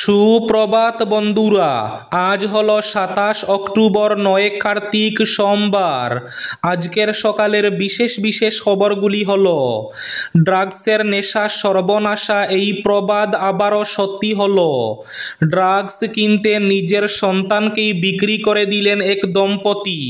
সুপ্রভাত বন্ধুরা, আজ হলো ২৭ অক্টোবর, ৯ কার্তিক, সোমবার। আজকের সকালের বিশেষ বিশেষ খবরগুলি হলো: ড্রাগসের নেশা সর্বনাশা, এই প্রবাদ আবারও সত্যি হলো। ড্রাগস কিনতে নিজের সন্তানকেই বিক্রি করে দিলেন এক দম্পতি।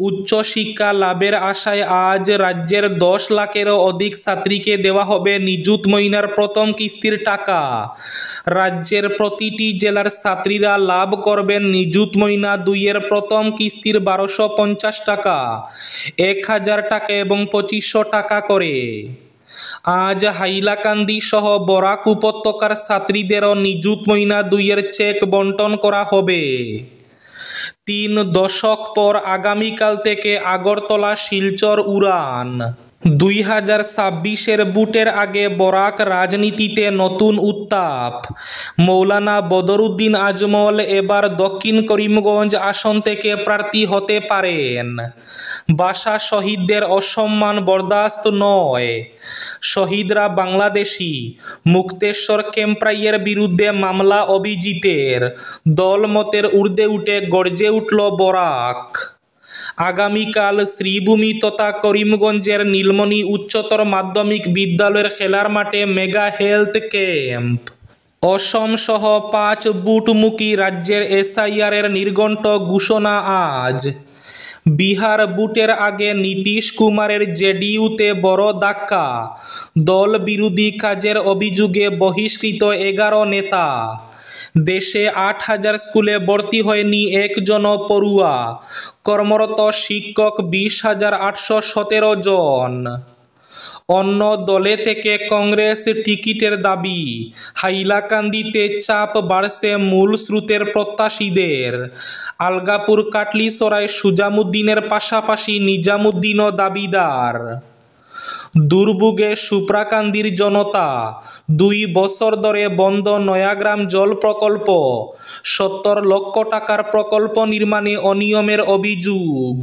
উচ্চশিক্ষা লাভের আশায় আজ রাজ্যের ১০ লাখেরও অধিক ছাত্রীকে দেওয়া হবে নিযুত মইনার প্রথম কিস্তির টাকা। রাজ্যের প্রতিটি জেলার ছাত্রীরা লাভ করবেন নিযুত মইনা ২ এর প্রথম কিস্তির ১২৫০ টাকা, ১,০০০ টাকা এবং ২৫০০ টাকা করে। আজ হাইলাকান্দি সহ বরাক উপত্যকার ছাত্রীদেরও নিযুত মইনা ২ এর চেক বন্টন করা হবে। ৩ দশক পর আগামীকাল থেকে আগরতলা শিলচর উড়ান। ২০২৬-এর ভোটের আগে বরাক রাজনীতিতে নতুন উত্তাপ। মৌলানা বদরুদ্দিন আজমল এবার দক্ষিণ করিমগঞ্জ আসন থেকে প্রার্থী হতে পারেন। ভাষা শহীদদের অসম্মান বরদাস্ত নয়। শহীদরা বাংলাদেশি। মুক্তেশ্বর ক্যাম্পরাইয়ের বিরুদ্ধে মামলা অভিজিতের। দলমতের ঊর্ধ্বে উঠে গর্জে উঠল বরাক। আগামীকাল শ্রীভূমি তথা করিমগঞ্জের নীলমণি উচ্চতর মাধ্যমিক বিদ্যালয়ের খেলার মাঠে মেগা হেলথ ক্যাম্প। অসম সহ ৫ ভোটমুখী রাজ্যের এসআইআরের নির্ঘণ্ট ঘোষণা আজ। বিহার ভোটের আগে নীতিশ কুমারের জেডিইউতে বড় ধাক্কা। দল বিরোধী কাজের অভিযোগে বহিষ্কৃত ১১ নেতা। দেশে ৮,০০০ স্কুলে ভর্তি হয়নি একজনও পড়ুয়া। কর্মরত শিক্ষক ২০,৮১৭ জন। অন্য দলে থেকে কংগ্রেস টিকিটের দাবি। হাইলাকান্দিতে চাপ বাড়ছে মূল স্রোতের প্রত্যাশীদের। আলগাপুর কাটলিছড়ায় সুজামুদ্দিনের পাশাপাশি নিজামুদ্দিনও দাবিদার। দুর্ভোগে সুপ্রাকান্দির জনতা। ২ বছর ধরে বন্ধ নয়াগ্রাম জল প্রকল্প। ৭০ লক্ষ টাকার প্রকল্প নির্মাণে অনিয়মের অভিযোগ।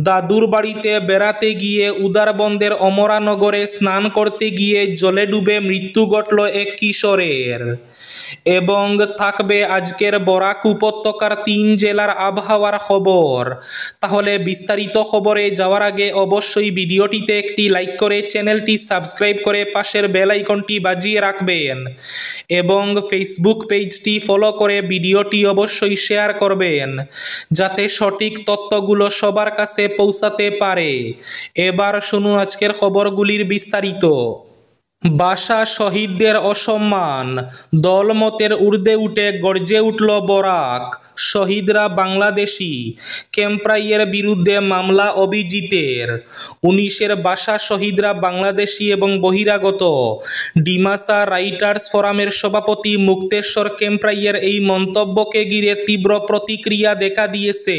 দাদুর বাড়িতে বেড়াতে গিয়ে উদারবন্দের অমরানগরে স্নান করতে গিয়ে জলে ডুবে মৃত্যু ঘটল এক কিশোরের। এবং থাকবে আজকের বরাক উপত্যকার ৩ জেলার আবহাওয়ার খবর। তাহলে বিস্তারিত খবরে যাওয়ার আগে অবশ্যই ভিডিওটিতে একটি লাইক করে চ্যানেলটি সাবস্ক্রাইব করে পাশের বেল আইকনটি বাজিয়ে রাখবেন এবং ফেসবুক পেজটি ফলো করে ভিডিওটি অবশ্যই শেয়ার করবেন যাতে সঠিক তথ্যগুলো সবার কাছে পৌঁছাতে পারে। এবার শুনুন আজকের খবরগুলির বিস্তারিত। ভাষা শহীদদের অসম্মান। দলমতের ঊর্ধ্বে উঠে গর্জে উঠল বরাক। শহীদরা বাংলাদেশি। ক্যাম্পরাইয়ের বিরুদ্ধে মামলা অভিজিতের। ১৯-এর ভাষা শহীদরা বাংলাদেশি এবং বহিরাগত। ডিমাসা রাইটার্স ফোরামের সভাপতি মুক্তেশ্বর ক্যাম্পরাইয়ের এই মন্তব্যকে ঘিরে তীব্র প্রতিক্রিয়া দেখা দিয়েছে।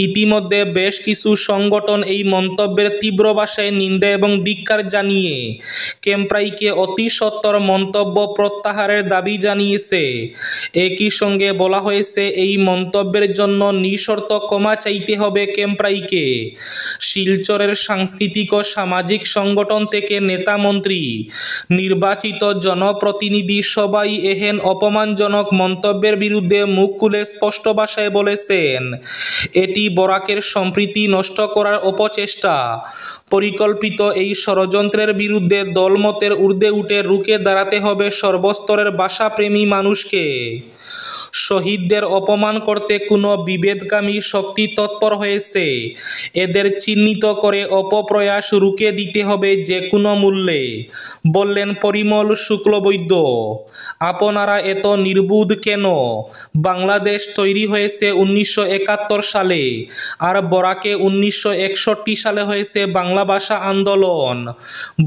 ইতিমধ্যে বেশ কিছু সংগঠন এই মন্তব্যের তীব্র ভাষায় নিন্দা এবং ধিক্কার জানিয়ে ক্যাম্পরাইকে অতি সত্বর মন্তব্য প্রত্যাহারের দাবি জানিয়েছে। একই সঙ্গে বলা হয়েছে এই মন্তব্যের জন্য নিঃশর্ত ক্ষমা চাইতে হবে ক্যাম্পরাইকে। শিলচরের সাংস্কৃতিক ও সামাজিক সংগঠন থেকে নেতা, মন্ত্রী, নির্বাচিত জনপ্রতিনিধি সবাই এহেন অপমানজনক মন্তব্যের বিরুদ্ধে মুখ খুলে স্পষ্ট ভাষায় বলেছেন এটি বরাকের সম্প্রীতি নষ্ট করার অপচেষ্টা। পরিকল্পিত এই ষড়যন্ত্রের বিরুদ্ধে দলমতের ঊর্ধ্বে উঠে রুখে দাঁড়াতে হবে সর্বস্তরের ভাষাপ্রেমী মানুষকে। শহীদদের অপমান করতে কোনো বিভেদকামী শক্তি তৎপর হয়েছে। এদের চিহ্নিত করে অপপ্রয়াস রুখে দিতে হবে যে কোনো মূল্যে, বললেন পরিমল শুক্লবৈদ্য। আপনারা এত নির্বুধ কেন? বাংলাদেশ তৈরি হয়েছে ১৯৭১ সালে, আর বরাকে ১৯৬১ সালে হয়েছে বাংলা ভাষা আন্দোলন,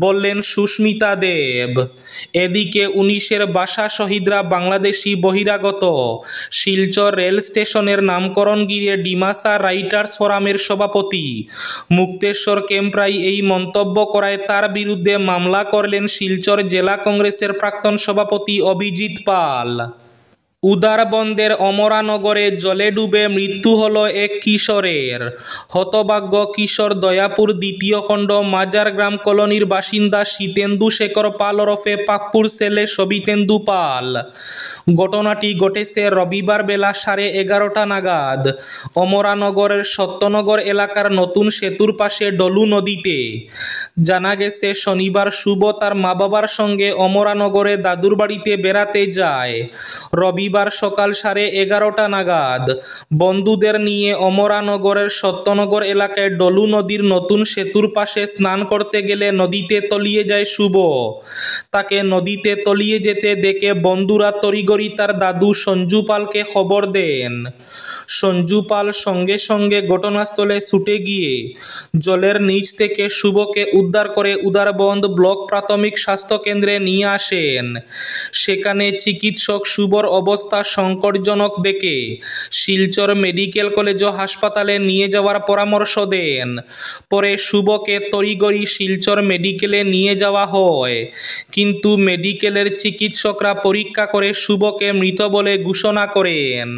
বললেন সুস্মিতা দেব। এদিকে ১৯-এর ভাষা শহীদরা বাংলাদেশি বহিরাগত। শিলচর রেল স্টেশনের নামকরণ ঘিরে ডিমাসা রাইটার্স ফোরামের সভাপতি মুক্তেশ্বর ক্যাম্পরাই এই মন্তব্য করায় তার বিরুদ্ধে মামলা করলেন শিলচর জেলা কংগ্রেসের প্রাক্তন সভাপতি অভিজিৎ পাল। উদারবন্দের অমরানগরে জলে ডুবে মৃত্যু হল এক কিশোরের। হতভাগ্য কিশোর দয়াপুর দ্বিতীয় খণ্ড মাজার গ্রাম কলোনির বাসিন্দা শীতেন্দু শেখর পাল ওরফে পাপ্পুর ছেলে সবিতেন্দু পাল। ঘটনাটি ঘটেছে রবিবার বেলা 11:30 নাগাদ অমরানগরের সত্যনগর এলাকার নতুন সেতুর পাশে ডলু নদীতে। জানা গেছে শনিবার শুভ তার মা বাবার সঙ্গে অমরানগরে দাদুর বাড়িতে বেড়াতে যায়। রবিবার সকাল 11:30 নাগাদ বন্ধুদের নিয়ে অমরানগরের সত্যনগর এলাকায় ডলু নদীর নতুন সেতুর পাশে স্নান করতে গেলে নদীতে তলিয়ে যায় শুভ। তাকে নদীতে তলিয়ে যেতে দেখে বন্ধুরা তড়িঘড়ি তার দাদু সঞ্জু পালকে খবর দেন। সঞ্জু পাল সঙ্গে সঙ্গে ঘটনাস্থলে ছুটে গিয়ে জলের নিচ থেকে শুভকে উদ্ধার করে উদারবন্দ ব্লক প্রাথমিক স্বাস্থ্য কেন্দ্রে নিয়ে আসেন। সেখানে চিকিৎসক শুভর অবস্থা সংকটজনক দেখে শিলচর মেডিকেল কলেজ ও হাসপাতালে নিয়ে যাওয়ার পরামর্শ দেন। পরে শুভকে তড়িঘড়ি শিলচর মেডিকেলে নিয়ে যাওয়া হয়, কিন্তু মেডিকেলের চিকিৎসকরা পরীক্ষা করে শুভকে মৃত বলে ঘোষণা করেন।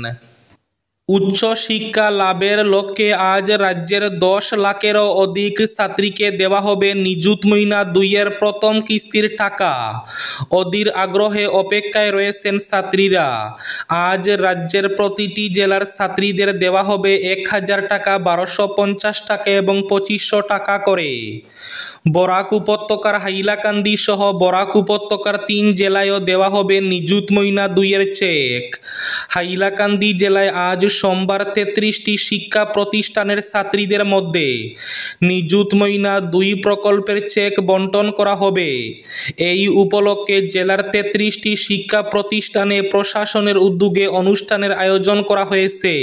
উচ্চশিক্ষা লাভের লক্ষ্যে আজ রাজ্যের 10 লাখেরও অধিক ছাত্রীকে দেওয়া হবে নিযুত মইনা 2-এর প্রথম কিস্তির টাকা। অধীর আগ্রহে অপেক্ষায় রয়েছেন ছাত্রীরা। আজ রাজ্যের প্রতিটি জেলার ছাত্রীদের দেওয়া হবে 1000 টাকা, 1250 টাকা এবং 2500 টাকা করে। বরাক উপত্যকার হাইলাকান্দি সহ বরাক উপত্যকার 3 জেলায়ও দেওয়া হবে নিযুত মইনা 2-এর চেক। হাইলাকান্দি জেলায় আজ সোমবার 33টি শিক্ষা প্রতিষ্ঠানের ছাত্রীদের মধ্যে নিযুত মইনা 2 প্রকল্পের চেক বন্টন করা হবে। এই উপলক্ষে জেলার 33টি শিক্ষা প্রতিষ্ঠানে প্রশাসনের উদ্যোগে অনুষ্ঠানের আয়োজন করা হয়েছে।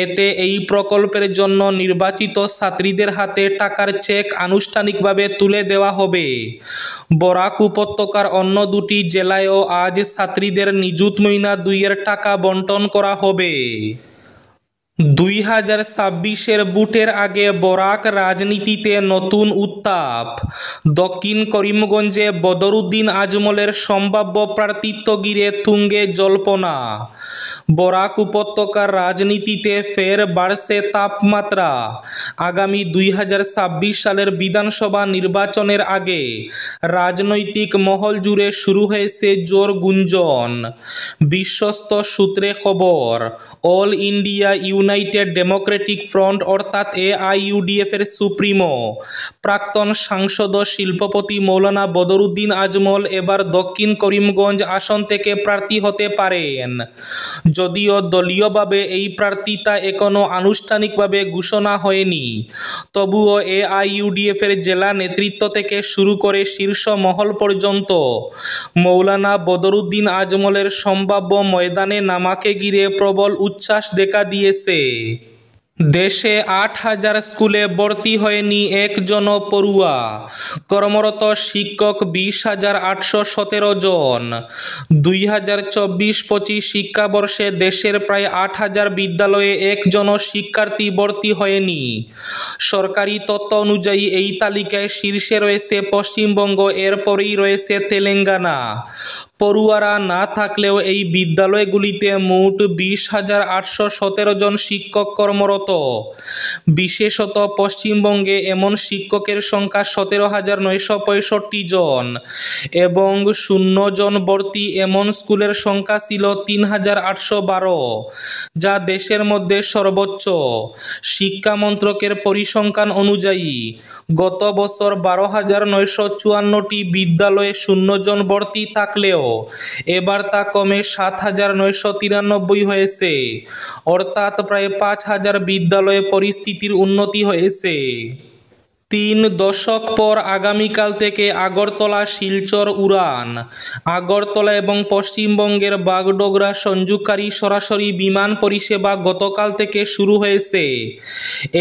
এতে এই প্রকল্পের জন্য নির্বাচিত ছাত্রীদের হাতে টাকার চেক আনুষ্ঠানিকভাবে তুলে দেওয়া হবে। বরাক উপত্যকার অন্য 2টি জেলায়ও আজ ছাত্রীদের নিযুত মইনা 2-এর টাকা বন্টন করা হবে। 2026-এর ভোটের আগে বরাক রাজনীতিতে নতুন উত্তাপ। দক্ষিণ করিমগঞ্জে বদরুদ্দিন আজমলের সম্ভাব্য প্রার্থিত্ব ঘিরে তুঙ্গে জল্পনা। বরাক উপত্যকার রাজনীতিতে ফের বাড়ছে তাপমাত্রা। আগামী 2026 সালের বিধানসভা নির্বাচনের আগে রাজনৈতিক মহল জুড়ে শুরু হয়েছে জোর গুঞ্জন। বিশ্বস্ত সূত্রে খবর, all India United Democratic front অর্থাৎ AIUDF এর সুপ্রিমো প্রাক্তন সাংসদ শিল্পপতি মৌলানা বদরুদ্দিন আজমল এবার দক্ষিণ করিমগঞ্জ আসন থেকে প্রার্থী হতে পারেন। যদিও দলীয়ভাবে এই প্রার্থিতা এখনও আনুষ্ঠানিকভাবে ঘোষণা হয়নি, তবুও AIUDF এর জেলা নেতৃত্ব থেকে শুরু করে শীর্ষ মহল পর্যন্ত মৌলানা বদরুদ্দিন আজমলের সম্ভাব্য ময়দানে নামাকে ঘিরে প্রবল উচ্ছ্বাস দেখা দিয়েছে। দেশে 8000 স্কুলে ভর্তি হয়নি একজনও পড়ুয়া। কর্মরত শিক্ষক 20,817 জন। 2024-25 শিক্ষাবর্ষে দেশের প্রায় 8000 বিদ্যালয়ে একজনও শিক্ষার্থী ভর্তি হয়নি। সরকারি তথ্য অনুযায়ী এই তালিকায় শীর্ষে রয়েছে পশ্চিমবঙ্গ, এরপরেই রয়েছে তেলেঙ্গানা। পড়ুয়ারা না থাকলেও এই বিদ্যালয়গুলিতে মোট 20,817 জন শিক্ষক কর্মরত। বিশেষত পশ্চিমবঙ্গে এমন শিক্ষকের সংখ্যা 17,965 জন এবং 0 জন ভর্তি এমন স্কুলের সংখ্যা ছিল 3,812, যা দেশের মধ্যে সর্বোচ্চ। শিক্ষা মন্ত্রকের পরিসংখ্যান অনুযায়ী গত বছর 12,954টি বিদ্যালয়ে 0 জন ভর্তি থাকলেও এবার তা কমে 7,993 হয়েছে, অর্থাৎ প্রায় 5,000 বিদ্যালয়ে পরিস্থিতির উন্নতি হয়েছে। 3 দশক পর আগামীকাল থেকে আগরতলা শিলচর উড়ান। আগরতলা এবং পশ্চিমবঙ্গের বাগডোগরা সংযোগকারী সরাসরি বিমান পরিষেবা গতকাল থেকে শুরু হয়েছে।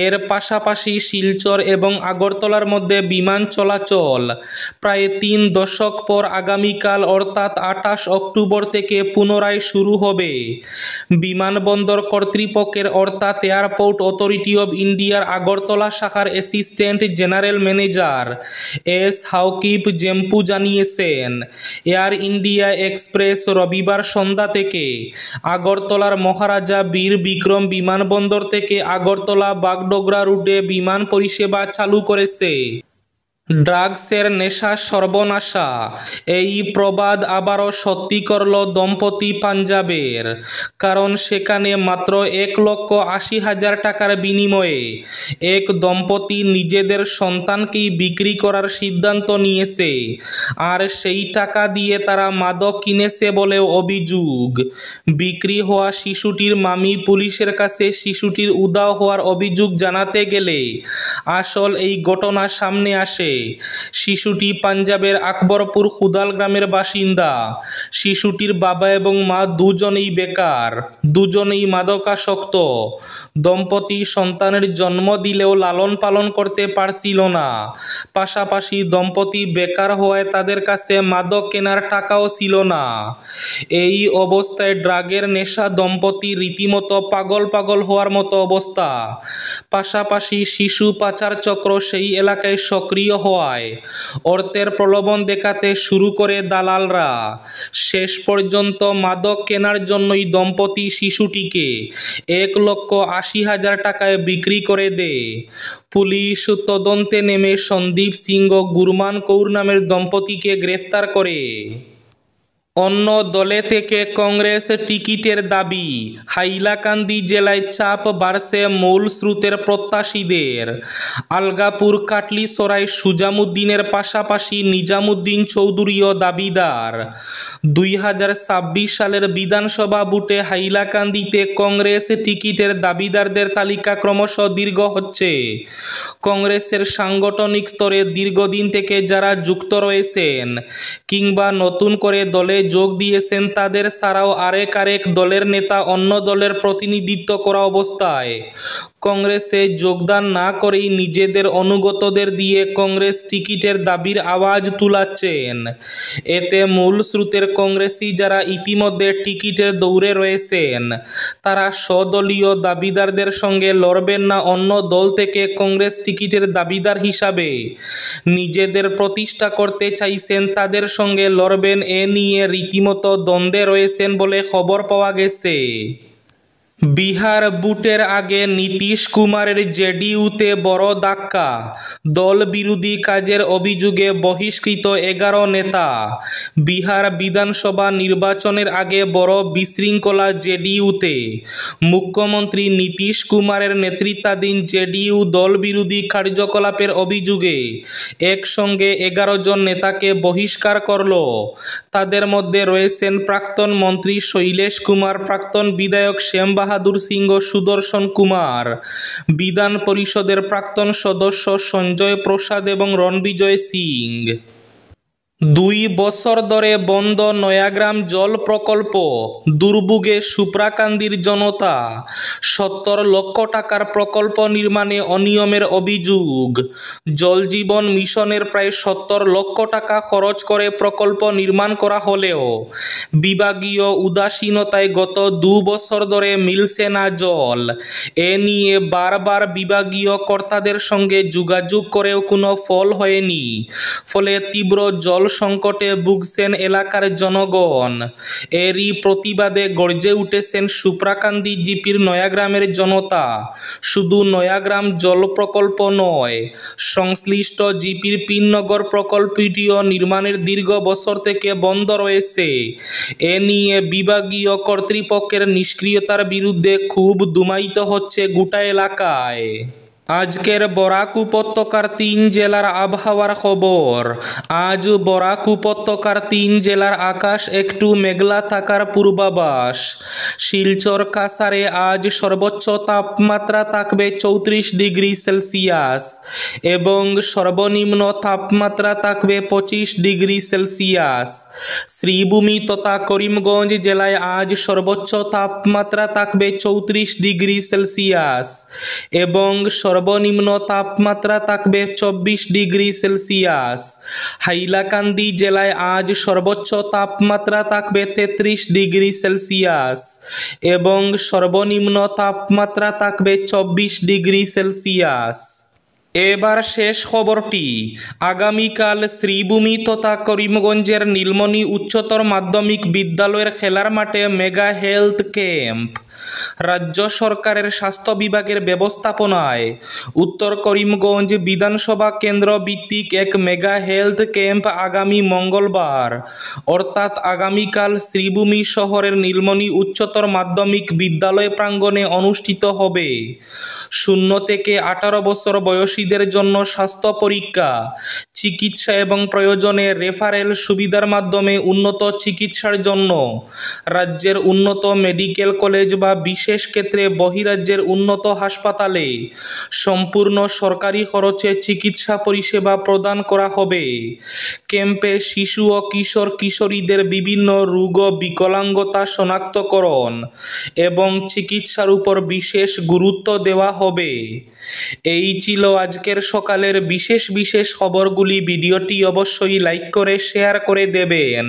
এর পাশাপাশি শিলচর এবং আগরতলার মধ্যে বিমান চলাচল প্রায় 3 দশক পর আগামীকাল অর্থাৎ 28 অক্টোবর থেকে পুনরায় শুরু হবে। বিমানবন্দর কর্তৃপক্ষের অর্থাৎ এয়ারপোর্ট অথরিটি অব ইন্ডিয়ার আগরতলা শাখার assistant general manager S Haokip Jempu জানিয়েছেন, এয়ার ইন্ডিয়া এক্সপ্রেস রবিবার সন্ধ্যা থেকে আগরতলার মহারাজা বীর বিক্রম বিমানবন্দর থেকে আগরতলা বাগডোগরা রুটে বিমান পরিষেবা চালু করেছে। ড্রাগসের নেশা সর্বনাশা, এই প্রবাদ আবারও সত্যি করল দম্পতি পাঞ্জাবের। কারণ সেখানে মাত্র 1,80,000 টাকার বিনিময়ে এক দম্পতি নিজেদের সন্তানকেই বিক্রি করার সিদ্ধান্ত নিয়েছে, আর সেই টাকা দিয়ে তারা মাদক কিনেছে বলেও অভিযোগ। বিক্রি হওয়া শিশুটির মামি পুলিশের কাছে শিশুটির উধাও হওয়ার অভিযোগ জানাতে গেলে আসল এই ঘটনা সামনে আসে। শিশুটি পাঞ্জাবের আকবরপুর খুদাল গ্রামের বাসিন্দা। শিশুটির বাবা এবং মা দুজনেই বেকার, দুজনেই মাদকাসক্ত। দম্পতি সন্তানের জন্ম দিলেও লালন পালন করতে পারছিল না। পাশাপাশি দম্পতি বেকার হওয়ায় তাদের কাছে মাদক কেনার টাকাও ছিল না। এই অবস্থায় ড্রাগের নেশা দম্পতি রীতিমতো পাগল পাগল হওয়ার মতো অবস্থা। পাশাপাশি শিশু পাচার চক্র সেই এলাকায় সক্রিয় হওয়ায় অর্থের প্রলোভন দেখাতে শুরু করে দালালরা। শেষ পর্যন্ত মাদক কেনার জন্যই দম্পতি শিশুটিকে 1,80,000 টাকায় বিক্রি করে দেয়। পুলিশ তদন্তে নেমে সন্দীপ সিং ও গুরমান কৌর নামের দম্পতিকে গ্রেফতার করে। অন্য দলে থেকে কংগ্রেস টিকিটের দাবি, হাইলাকান্দি জেলায় চাপ বাড়ছে মূল স্রোতের প্রত্যাশীদের। আলগাপুর কাটলিসরায় সুজামুদ্দিনের পাশাপাশি নিজামুদ্দিন চৌধুরীও দাবিদার। 2026 সালের বিধানসভা ভোটে হাইলাকান্দিতে কংগ্রেস টিকিটের দাবিদারদের তালিকা ক্রমশ দীর্ঘ হচ্ছে। কংগ্রেসের সাংগঠনিক স্তরে দীর্ঘদিন থেকে যারা যুক্ত রয়েছেন কিংবা নতুন করে দলে যোগ দিয়েছেন তাদের ছাড়াও আরেক দলের নেতা অন্য দলের প্রতিনিধিত্ব করা অবস্থায় কংগ্রেসে যোগদান না করেই নিজেদের অনুগতদের দিয়ে কংগ্রেস টিকিটের দাবির আওয়াজ তুলাচ্ছেন। এতে মূল স্রোতের কংগ্রেসি যারা ইতিমধ্যে টিকিটের দৌড়ে রয়েছেন তারা স্বদলীয় দাবিদারদের সঙ্গে লড়বেন না অন্য দল থেকে কংগ্রেস টিকিটের দাবিদার হিসাবে নিজেদের প্রতিষ্ঠা করতে চাইছেন তাদের সঙ্গে লড়বেন, এ নিয়ে রীতিমতো দ্বন্দ্বে রয়েছেন বলে খবর পাওয়া গেছে। বিহার ভোটের আগে নীতিশ কুমারের জেডিইউতে বড় ধাক্কা, দল বিরোধী কাজের অভিযোগে বহিষ্কৃত 11 নেতা। বিহার বিধানসভা নির্বাচনের আগে বড় বিশৃঙ্খলা জেডিইউতে। মুখ্যমন্ত্রী নীতিশ কুমারের নেতৃত্বাধীন জেডিইউ দল বিরোধী কার্যকলাপের অভিযোগে একসঙ্গে 11 জন নেতাকে বহিষ্কার করল। তাদের মধ্যে রয়েছেন প্রাক্তন মন্ত্রী শৈলেশ কুমার, প্রাক্তন বিধায়ক শ্যাম বাহাদুর সিং ও সুদর্শন কুমার, বিধান পরিষদের প্রাক্তন সদস্য সঞ্জয় প্রসাদ এবং রণবিজয় সিং। 2 বছর ধরে বন্ধ নয়াগ্রাম জল প্রকল্প, দুর্ভোগে সুপ্রাকান্দির জনতা। 70 লক্ষ টাকার প্রকল্প নির্মাণে অনিয়মের অভিযোগ। জল জীবন মিশনের প্রায় 70 লক্ষ টাকা খরচ করে প্রকল্প নির্মাণ করা হলেও বিভাগীয় উদাসীনতায় গত 2 বছর ধরে মিলছে না জল। এ নিয়ে বারবার বিভাগীয় কর্তাদের সঙ্গে যোগাযোগ করেও কোনো ফল হয়নি। ফলে তীব্র জল সংকটে ভুগছেন এলাকার জনগণ। এরই প্রতিবাদে গর্জে উঠেছেন সুপ্রাকান্দি জিপির নয়াগ্রামের জনতা। শুধু নয়াগ্রাম জল প্রকল্প নয়, সংশ্লিষ্ট জিপির পিননগর প্রকল্পটিও নির্মাণের দীর্ঘ বছর থেকে বন্ধ রয়েছে। এ নিয়ে বিভাগীয় কর্তৃপক্ষের নিষ্ক্রিয়তার বিরুদ্ধে ক্ষোভ ধুমায়িত হচ্ছে গোটা এলাকায়। আজকের বরাক উপত্যকার 3 জেলার আবহাওয়ার খবর। আজ বরাক উপত্যকার 3 জেলার আকাশ একটু মেঘলা থাকার পূর্বাভাস। শিলচর কাছাড়ে আজ সর্বোচ্চ তাপমাত্রা থাকবে 34 ডিগ্রি সেলসিয়াস এবং সর্বনিম্ন তাপমাত্রা থাকবে 25 ডিগ্রি সেলসিয়াস। শ্রীভূমি তথা করিমগঞ্জ জেলায় আজ সর্বোচ্চ তাপমাত্রা থাকবে 34 ডিগ্রি সেলসিয়াস এবং সর্বনিম্ন তাপমাত্রা থাকবে 24 ডিগ্রি সেলসিয়াস। হাইলাকান্দি জেলায় আজ সর্বোচ্চ তাপমাত্রা থাকবে 33 ডিগ্রি সেলসিয়াস এবং সর্বনিম্ন তাপমাত্রা থাকবে 24 ডিগ্রি সেলসিয়াস। এবার শেষ খবরটি। আগামীকাল শ্রীভূমি তথা করিমগঞ্জের নীলমণি উচ্চতর মাধ্যমিক বিদ্যালয়ের খেলার মাঠে মেগা হেলথ ক্যাম্প। রাজ্য সরকারের স্বাস্থ্য বিভাগের ব্যবস্থাপনায় উত্তর করিমগঞ্জ বিধানসভা কেন্দ্র ভিত্তিক এক মেগা হেলথ ক্যাম্প আগামী মঙ্গলবার অর্থাৎ আগামীকাল শ্রীভূমি শহরের নীলমণি উচ্চতর মাধ্যমিক বিদ্যালয় প্রাঙ্গণে অনুষ্ঠিত হবে। 0 থেকে 18 বছর বয়সীদের জন্য স্বাস্থ্য পরীক্ষা, চিকিৎসা এবং প্রয়োজনে রেফারেল সুবিধার মাধ্যমে উন্নত চিকিৎসার জন্য রাজ্যের উন্নত মেডিকেল কলেজ বা বিশেষ ক্ষেত্রে বহিরাজ্যের উন্নত হাসপাতালে সম্পূর্ণ সরকারি খরচে চিকিৎসা পরিষেবা প্রদান করা হবে। ক্যাম্পে শিশু ও কিশোর কিশোরীদের বিভিন্ন রোগ ও বিকলাঙ্গতা শনাক্তকরণ এবং চিকিৎসার উপর বিশেষ গুরুত্ব দেওয়া হবে। এই ছিল আজকের সকালের বিশেষ খবরগুলি। ভিডিওটি অবশ্যই লাইক করে শেয়ার করে দেবেন।